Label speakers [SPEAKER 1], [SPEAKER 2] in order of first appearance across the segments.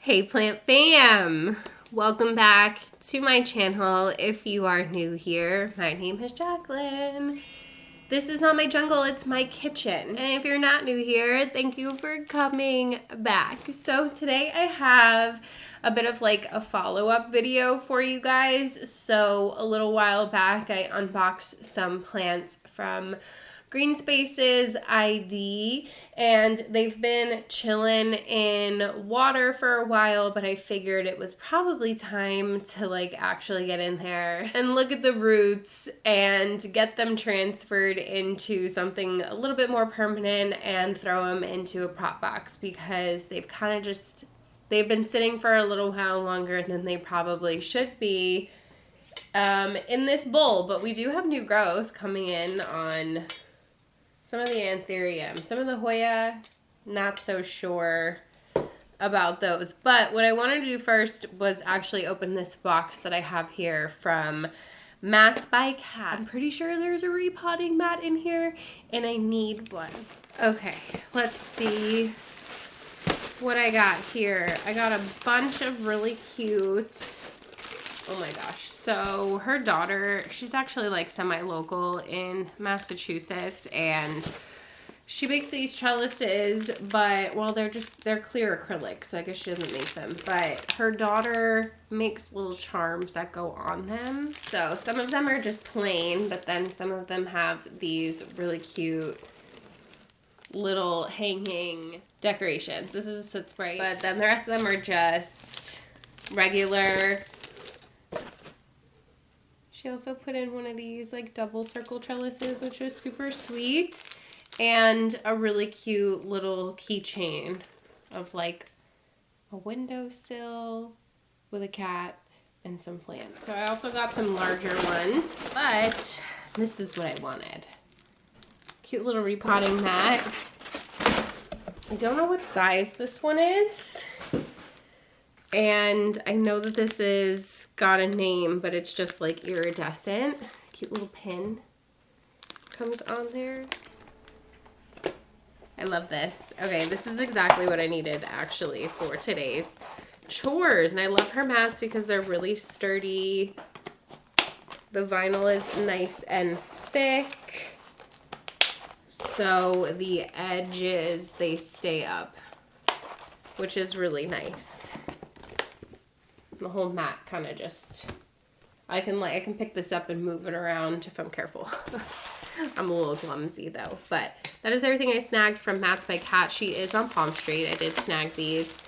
[SPEAKER 1] Hey plant fam! Welcome back to my channel. If you are new here, my name is Jaclynn. This is not my jungle, it's my kitchen. And if you're not new here, thank you for coming back. So today I have a bit of like a follow-up video for you guys. So a little while back I unboxed some plants from Greenspaces.id, and they've been chilling in water for a while, but I figured it was probably time to like actually get in there and look at the roots and get them transferred into something a little bit more permanent and throw them into a prop box, because they've kind of just, they've been sitting for a little while longer than they probably should be in this bowl. But we do have new growth coming in on some of the Anthurium. Some of the Hoya, not so sure about those. But what I wanted to do first was actually open this box that I have here from Mats by Cat. I'm pretty sure there's a repotting mat in here, and I need one. Okay, let's see what I got here. I got a bunch of really cute, oh my gosh. So her daughter, she's actually like semi-local in Massachusetts, and she makes these trellises, but well, they're clear acrylic, so I guess she doesn't make them. But her daughter makes little charms that go on them. So some of them are just plain, but then some of them have these really cute little hanging decorations. This is a soot spray, but then the rest of them are just regular. She also put in one of these like double circle trellises, which was super sweet, and a really cute little keychain of like a windowsill with a cat and some plants. So I also got some larger ones, but this is what I wanted. Cute little repotting mat. I don't know what size this one is. And I know that this is got a name, but it's just like iridescent. Cute little pin comes on there. I love this. Okay, this is exactly what I needed actually for today's chores. And I love her mats because they're really sturdy. The vinyl is nice and thick, so the edges, they stay up, which is really nice. The whole mat kind of just, I can pick this up and move it around if I'm careful. I'm a little clumsy though. But that is everything I snagged from Mats by Cat. She is on Palm Street. I did snag these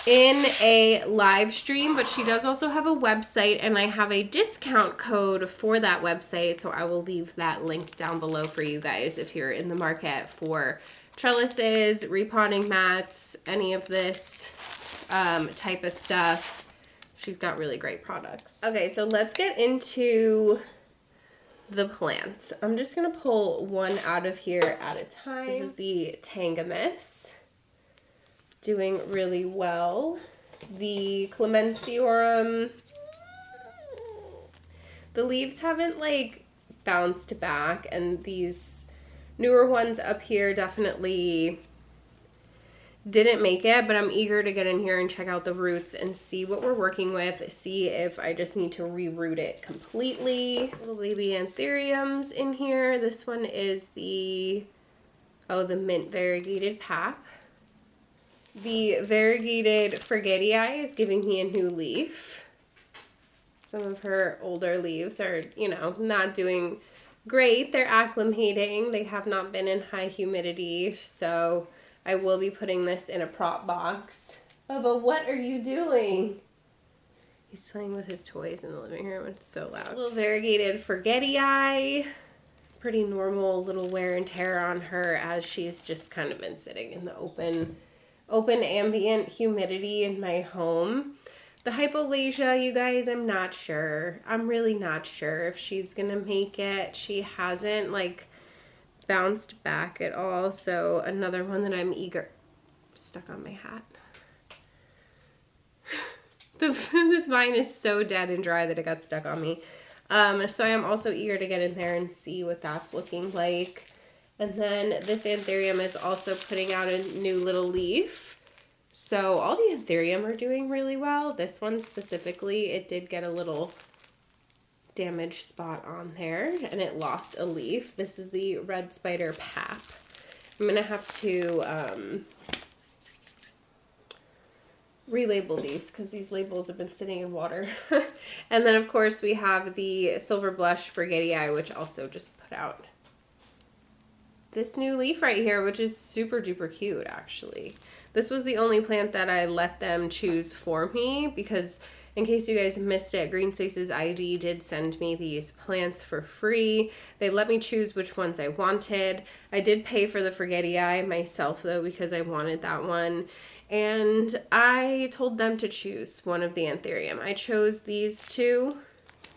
[SPEAKER 1] in a live stream, but she does also have a website, and I have a discount code for that website, so I will leave that linked down below for you guys if you're in the market for trellises, repotting mats, any of this type of stuff. She's got really great products. Okay, so let's get into the plants. I'm just gonna pull one out of here at a time. This is the Tangamus, doing really well. The Clemensiorum, the leaves haven't like bounced back, and these newer ones up here definitely didn't make it, but I'm eager to get in here and check out the roots and see what we're working with, see if I just need to reroot it completely. Little baby Anthuriums in here. This one is the mint variegated pap. The variegated Forgetii is giving me a new leaf. Some of her older leaves are, you know, not doing great. They're acclimating. They have not been in high humidity, so I will be putting this in a prop box. Bubba, what are you doing? He's playing with his toys in the living room. It's so loud. A little variegated Forgetii. Pretty normal little wear and tear on her, as she's just kind of been sitting in the open ambient humidity in my home. The Hypolasia, you guys, I'm not sure. I'm really not sure if she's gonna make it. She hasn't like bounced back at all, so another one that I'm eager. Stuck on my hat. This vine is so dead and dry that it got stuck on me. So I am also eager to get in there and see what that's looking like. And then this Anthurium is also putting out a new little leaf. So all the Anthurium are doing really well. This one specifically, it did get a little damaged spot on there and it lost a leaf. This is the red spider pap. I'm gonna have to relabel these because these labels have been sitting in water. And then of course we have the silver blush Forgetii, which also just put out this new leaf right here, which is super duper cute actually. This was the only plant that I let them choose for me because in case you guys missed it, Greenspaces.id did send me these plants for free. They let me choose which ones I wanted. I did pay for the Forgetii myself though because I wanted that one. And I told them to choose one of the Anthurium. I chose these two,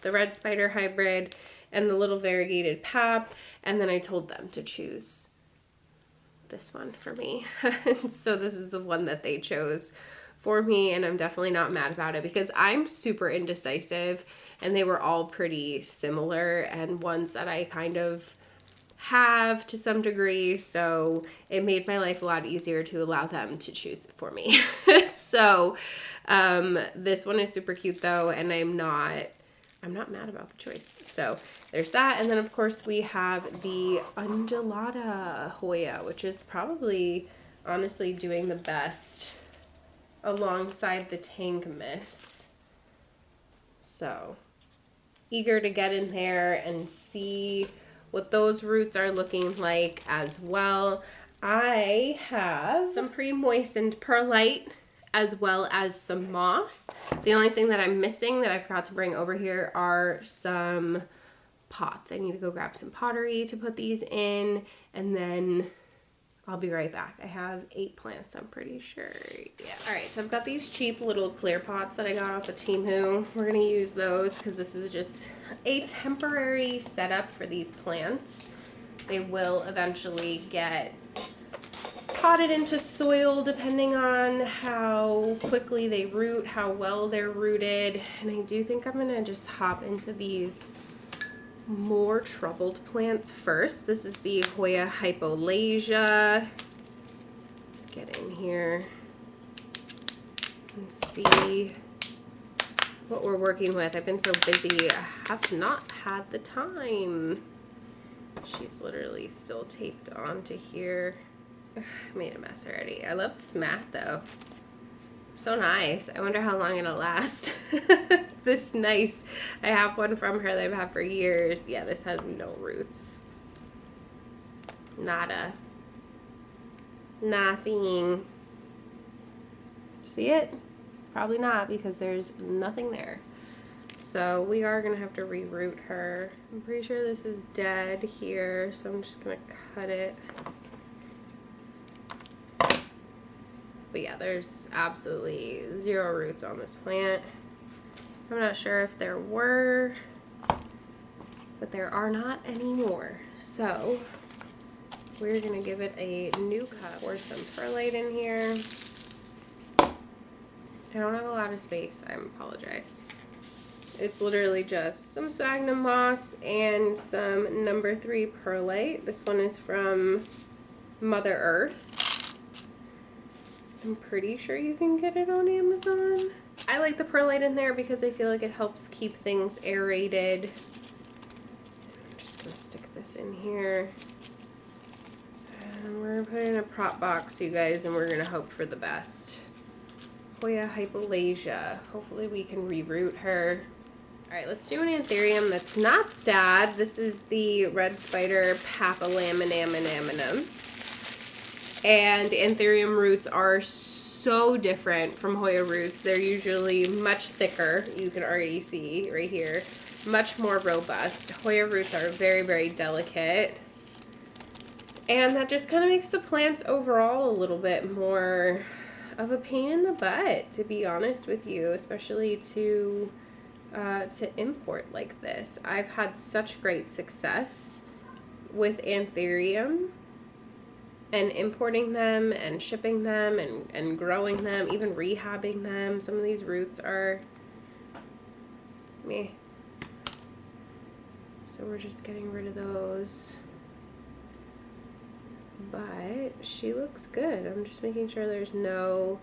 [SPEAKER 1] the red spider hybrid and the little variegated pap, and then I told them to choose this one for me. So this is the one that they chose for me, and I'm definitely not mad about it because I'm super indecisive and they were all pretty similar and ones that I kind of have to some degree, so it made my life a lot easier to allow them to choose it for me. So this one is super cute though, and I'm not mad about the choice. So there's that, and then of course we have the Undulata Hoya, which is probably honestly doing the best alongside the Tank Miss. So eager to get in there and see what those roots are looking like as well. I have some pre-moistened perlite as well as some moss. The only thing that I'm missing that I forgot to bring over here are some pots. I need to go grab some pottery to put these in, and then I'll be right back. I have 8 plants, I'm pretty sure. Yeah. All right, so I've got these cheap little clear pots that I got off of Temu. We're gonna use those because this is just a temporary setup for these plants. They will eventually get potted into soil depending on how quickly they root, how well they're rooted. And I do think I'm gonna just hop into these more troubled plants first. This is the Hoya Hypolasia. Let's get in here and see what we're working with. I've been so busy, I have not had the time. She's literally still taped onto here. Ugh, I made a mess already. I love this mat though. So nice. I wonder how long it'll last. This nice. I have one from her that I've had for years. Yeah, this has no roots. Nada. Nothing. See it? Probably not because there's nothing there. So we are gonna have to reroot her. I'm pretty sure this is dead here, so I'm just gonna cut it. But yeah, there's absolutely 0 roots on this plant. I'm not sure if there were, but there are not anymore. So we're gonna give it a new cut. Pour some perlite in here. I don't have a lot of space, I apologize. It's literally just some sphagnum moss and some number 3 perlite. This one is from Mother Earth. I'm pretty sure you can get it on Amazon. I like the perlite in there because I feel like it helps keep things aerated. I'm just gonna stick this in here. And we're gonna put it in a prop box, you guys, and we're gonna hope for the best. Hoya Hypolasia. Hopefully we can reroot her. Alright, let's do an Anthurium that's not sad. This is the red spider Papalaminaminaminum. And Anthurium roots are so different from Hoya roots. They're usually much thicker. You can already see right here. Much more robust. Hoya roots are very, very delicate. And that just kind of makes the plants overall a little bit more of a pain in the butt, to be honest with you, especially to import like this. I've had such great success with Anthurium and importing them and shipping them and growing them, even rehabbing them. Some of these roots are meh. So we're just getting rid of those. But she looks good. I'm just making sure there's no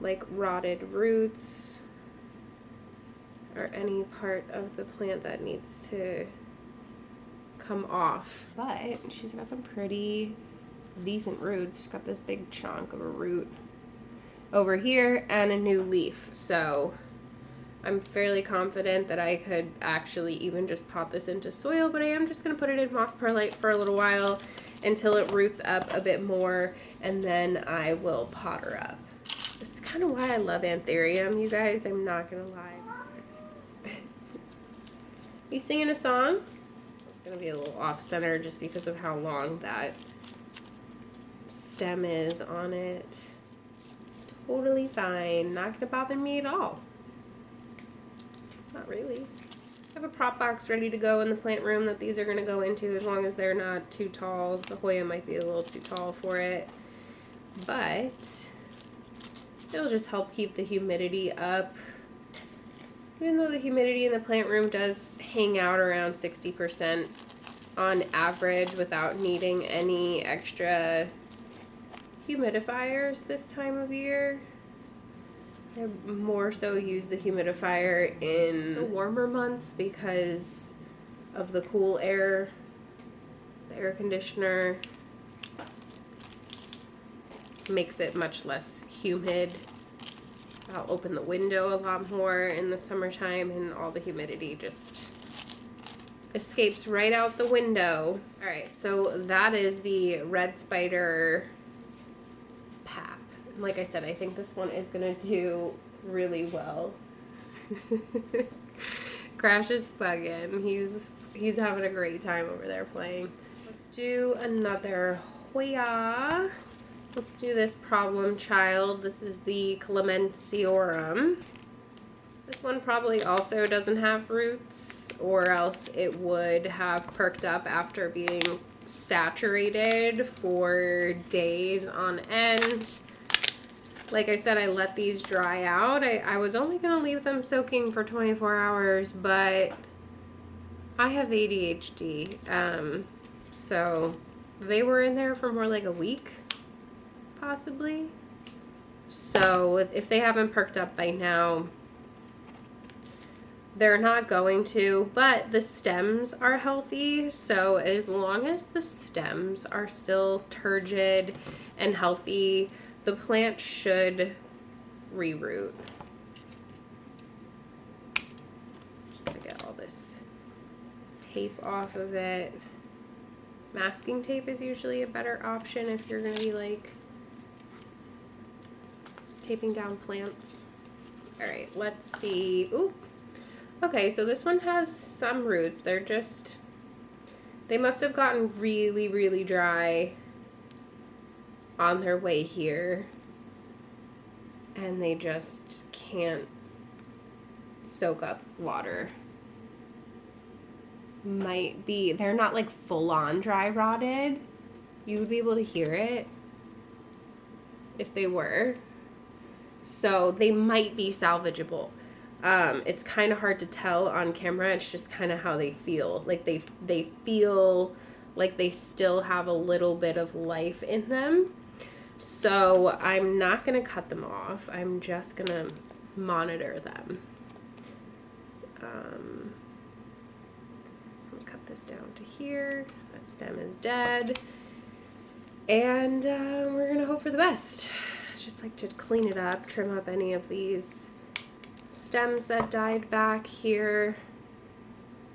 [SPEAKER 1] like rotted roots or any part of the plant that needs to come off. But she's got some pretty decent roots. She's got this big chunk of a root over here and a new leaf. So I'm fairly confident that I could actually even just pot this into soil, but I am just going to put it in moss perlite for a little while until it roots up a bit more, and then I will pot her up. This is kind of why I love Anthurium, you guys. I'm not going to lie. You singing a song? It's going to be a little off-center just because of how long that stem is on it. Totally fine. Not going to bother me at all. Not really. I have a prop box ready to go in the plant room that these are going to go into, as long as they're not too tall. The Hoya might be a little too tall for it, but it'll just help keep the humidity up. Even though the humidity in the plant room does hang out around 60% on average without needing any extra humidifiers this time of year. I more so use the humidifier in the warmer months because of the cool air. The air conditioner makes it much less humid. I'll open the window a lot more in the summertime and all the humidity just escapes right out the window. Alright, so that is the red spider pap. Like I said, I think this one is going to do really well. Crash is bugging. He's having a great time over there playing. Let's do another Hoya. Let's do this problem child. This is the Clementiorum. This one probably also doesn't have roots, or else it would have perked up after being saturated for days on end. Like I said, I let these dry out. I was only going to leave them soaking for 24 hours, but I have ADHD, so they were in there for more like a week, possibly. So if they haven't perked up by now, they're not going to, but the stems are healthy, so as long as the stems are still turgid and healthy, the plant should reroot. Just gonna get all this tape off of it. Masking tape is usually a better option if you're gonna be like taping down plants. All right, let's see. Ooh. Okay, so this one has some roots. They must have gotten really, really dry on their way here, and they just can't soak up water. Might be, they're not like full-on dry rotted. You would be able to hear it if they were. So they might be salvageable. It's kind of hard to tell on camera. It's just kind of how they feel. Like they feel like they still have a little bit of life in them. So I'm not going to cut them off. I'm just going to monitor them. I'll cut this down to here. That stem is dead. And we're going to hope for the best. Just like to clean it up, trim up any of these stems that died back here.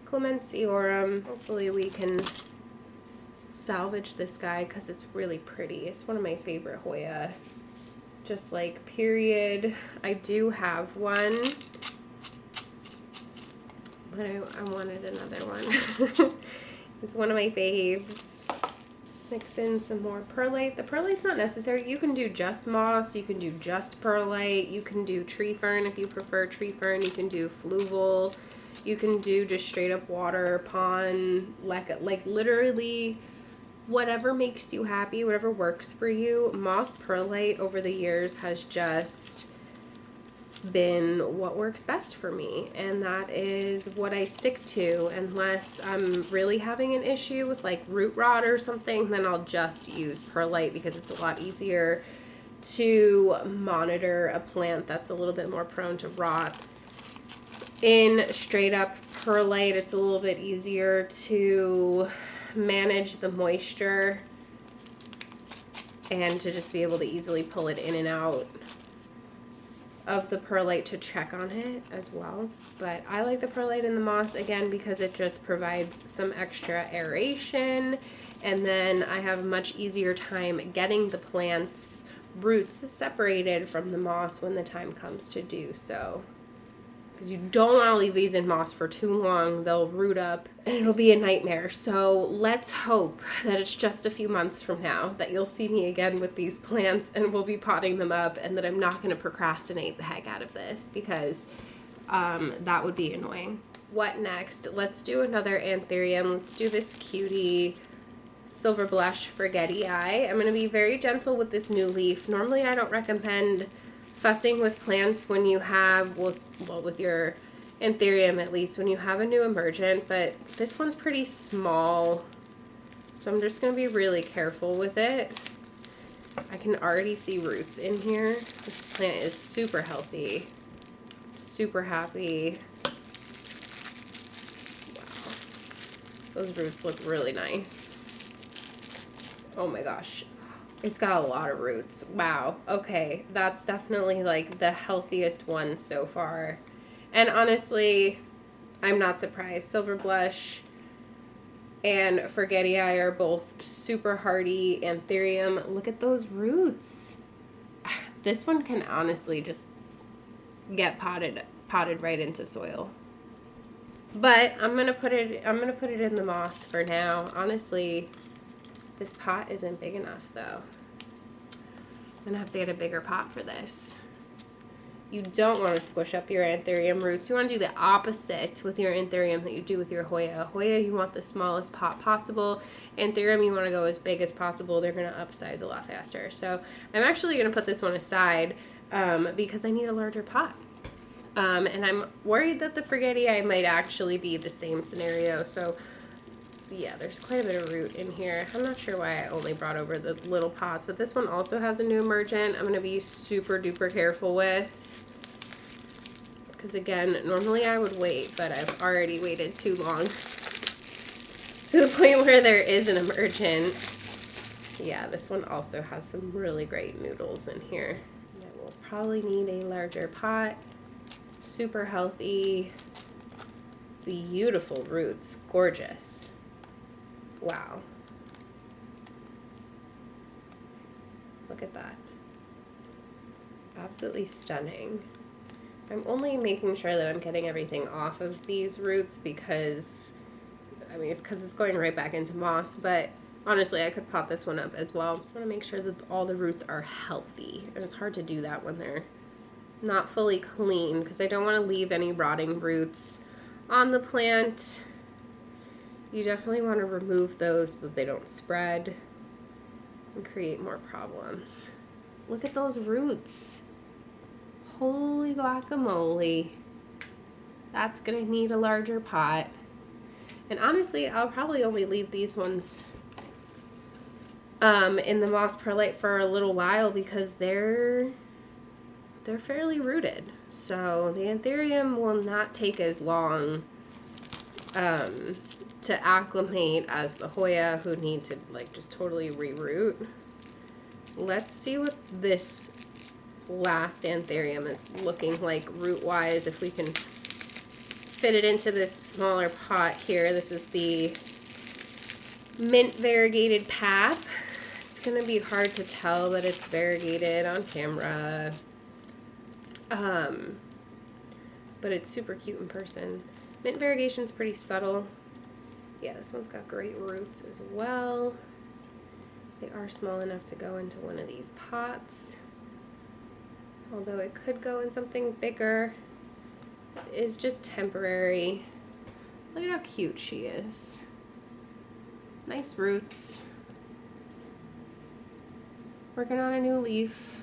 [SPEAKER 1] Clementiorum. Hopefully we can salvage this guy because it's really pretty. It's one of my favorite Hoya. Just like period. I do have one, but I wanted another one. It's one of my faves. Mix in some more perlite. The perlite's not necessary. You can do just moss, you can do just perlite, you can do tree fern if you prefer tree fern, you can do fluval, you can do just straight up water, pond, like literally whatever makes you happy, whatever works for you. Moss perlite over the years has just been what works best for me, and that is what I stick to, unless I'm really having an issue with like root rot or something. Then I'll just use perlite because it's a lot easier to monitor a plant that's a little bit more prone to rot. In straight up perlite, it's a little bit easier to manage the moisture and to just be able to easily pull it in and out of the perlite to check on it as well. But I like the perlite in the moss again because it just provides some extra aeration, and then I have a much easier time getting the plant's roots separated from the moss when the time comes to do so. Because you don't want to leave these in moss for too long. They'll root up and it'll be a nightmare. So let's hope that it's just a few months from now that you'll see me again with these plants and we'll be potting them up, and that I'm not going to procrastinate the heck out of this, because that would be annoying. What next? Let's do another Anthurium. Let's do this cutie Silver Blush Forgetty Eye. I'm going to be very gentle with this new leaf. Normally I don't recommend fussing with plants when you have, well, with your Anthurium at least, when you have a new emergent, but this one's pretty small, so I'm just going to be really careful with it. I can already see roots in here. This plant is super healthy, super happy. Wow, those roots look really nice. Oh my gosh. It's got a lot of roots. Wow. Okay. That's definitely like the healthiest one so far. And honestly, I'm not surprised. Silver Blush and Forgetty Eye are both super hardy. Anthurium, look at those roots. This one can honestly just get potted right into soil. But I'm gonna put it in the moss for now. Honestly, this pot isn't big enough though. I'm gonna have to get a bigger pot for this. You don't want to squish up your Anthurium roots. You want to do the opposite with your Anthurium that you do with your Hoya. Hoya, you want the smallest pot possible. Anthurium, you want to go as big as possible. They're gonna upsize a lot faster. So I'm actually gonna put this one aside because I need a larger pot. And I'm worried that the Forgetty Eye might actually be the same scenario. So yeah, there's quite a bit of root in here. I'm not sure why I only brought over the little pots, but this one also has a new emergent I'm going to be super duper careful with. Because again, normally I would wait, but I've already waited too long. To the point where there is an emergent. Yeah, this one also has some really great noodles in here. Yeah, we'll probably need a larger pot. Super healthy. Beautiful roots. Gorgeous. Wow. Look at that. Absolutely stunning. I'm only making sure that I'm getting everything off of these roots because, I mean, it's because it's going right back into moss, but honestly, I could pot this one up as well. Just want to make sure that all the roots are healthy. And it's hard to do that when they're not fully clean because I don't want to leave any rotting roots on the plant. You definitely want to remove those so that they don't spread and create more problems. Look at those roots. Holy guacamole. That's gonna need a larger pot. And honestly, I'll probably only leave these ones in the moss perlite for a little while because they're fairly rooted. So the Anthurium will not take as long to acclimate as the Hoya, who need to like just totally reroot. Let's see what this last Anthurium is looking like root wise, if we can fit it into this smaller pot here. This is the mint variegated pap. It's gonna be hard to tell that it's variegated on camera, but it's super cute in person. Mint variegation's pretty subtle. Yeah, this one's got great roots as well. They are small enough to go into one of these pots, although it could go in something bigger. It is just temporary. Look at how cute she is. Nice roots. Working on a new leaf.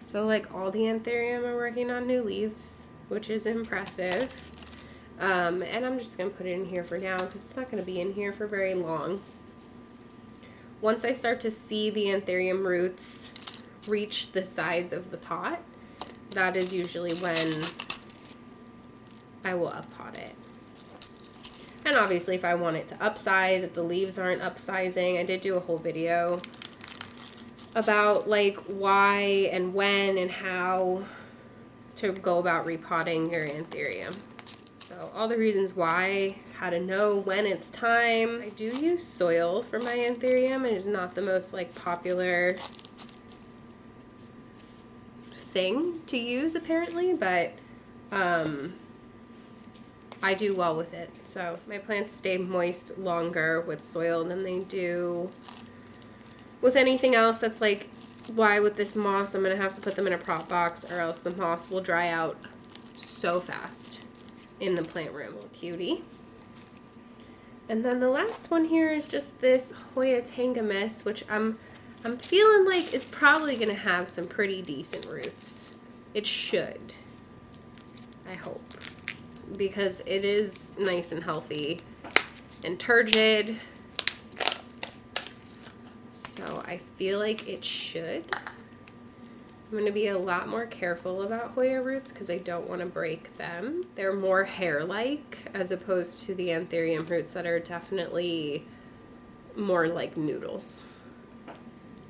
[SPEAKER 1] So like all the Anthurium are working on new leaves, which is impressive. And I'm just going to put it in here for now because it's not going to be in here for very long. Once I start to see the Anthurium roots reach the sides of the pot, that is usually when I will up-pot it. And obviously if I want it to upsize, if the leaves aren't upsizing, I did do a whole video about like why and when and how to go about repotting your Anthurium. So all the reasons why, how to know when it's time. I do use soil for my Anthurium. It is not the most like popular thing to use apparently, but I do well with it. So my plants stay moist longer with soil than they do with anything else. That's like why with this moss I'm gonna have to put them in a prop box, or else the moss will dry out so fast in the plant room. Little cutie. And then the last one here is just this Hoya Anthurium, which I'm feeling like is probably gonna have some pretty decent roots. It should, I hope, because it is nice and healthy and turgid. So I feel like it should. I'm going to be a lot more careful about Hoya roots because I don't want to break them. They're more hair-like as opposed to the Anthurium roots that are definitely more like noodles.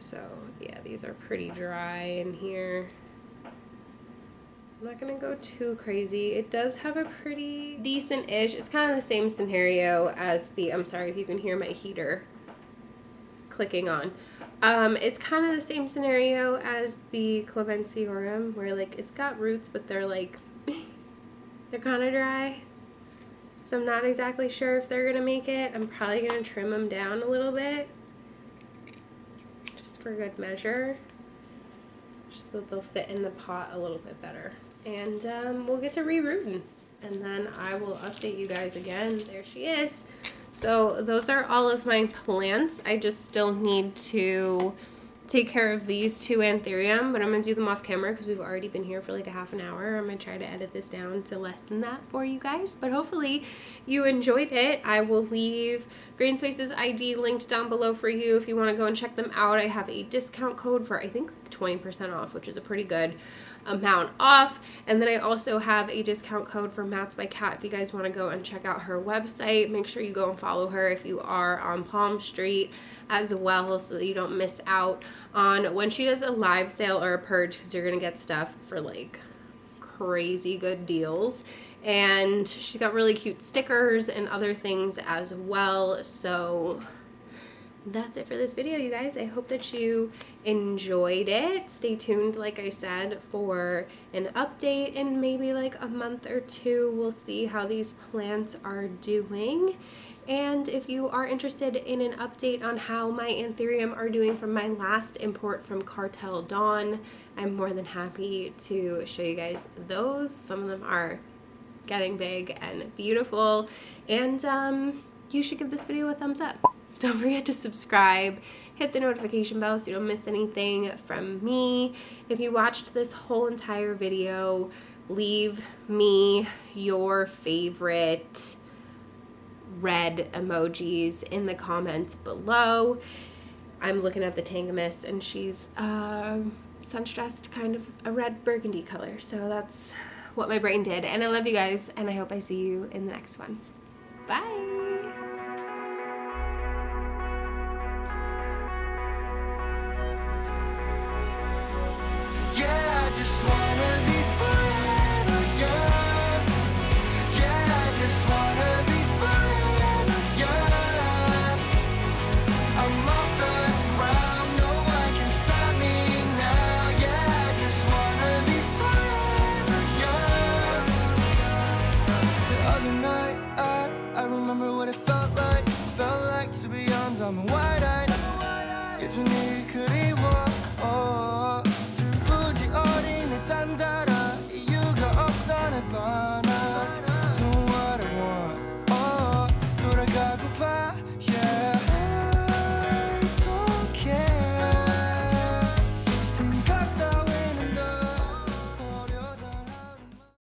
[SPEAKER 1] So yeah, these are pretty dry in here. I'm not going to go too crazy. It does have a pretty decent-ish. It's kind of the same scenario as the, I'm sorry if you can hear my heater clicking on. It's kind of the same scenario as the Clemenceorum, where like it's got roots, but they're like, they're kind of dry. So I'm not exactly sure if they're going to make it. I'm probably going to trim them down a little bit, just for good measure, just so that they'll fit in the pot a little bit better. And we'll get to re-rooting, and then I will update you guys again. There she is. So those are all of my plants. I just still need to take care of these two Anthurium, but I'm going to do them off camera because we've already been here for like a half an hour. I'm going to try to edit this down to less than that for you guys, but hopefully you enjoyed it. I will leave Greenspaces.id linked down below for you if you want to go and check them out. I have a discount code for I think 20% off, which is a pretty good amount off. And then I also have a discount code for Mats by Cat if you guys want to go and check out her website. Make sure you go and follow her if you are on Palm Street as well, so that you don't miss out on when she does a live sale or a purge, because you're gonna get stuff for like crazy good deals. And she's got really cute stickers and other things as well. So that's it for this video, you guys. I hope that you enjoyed it. Stay tuned, like I said, for an update in maybe like a month or two. We'll see how these plants are doing. And if you are interested in an update on how my Anthurium are doing from my last import from Cartel Dawn, I'm more than happy to show you guys those. Some of them are getting big and beautiful, and you should give this video a thumbs up. Don't forget to subscribe, hit the notification bell so you don't miss anything from me. If you watched this whole entire video, leave me your favorite red emojis in the comments below. I'm looking at the Tangamus, and she's sun-stressed, kind of a red burgundy color, so that's what my brain did. And I love you guys, and I hope I see you in the next one. Bye!
[SPEAKER 2] Yeah, I just wanna be forever young. Yeah, I just wanna be forever young. I'm off the ground, no one can stop me now. Yeah, I just wanna be forever young. The other night, I remember what it felt like. It felt like to be young, I'm wide-eyed. Get your knee, could he walk?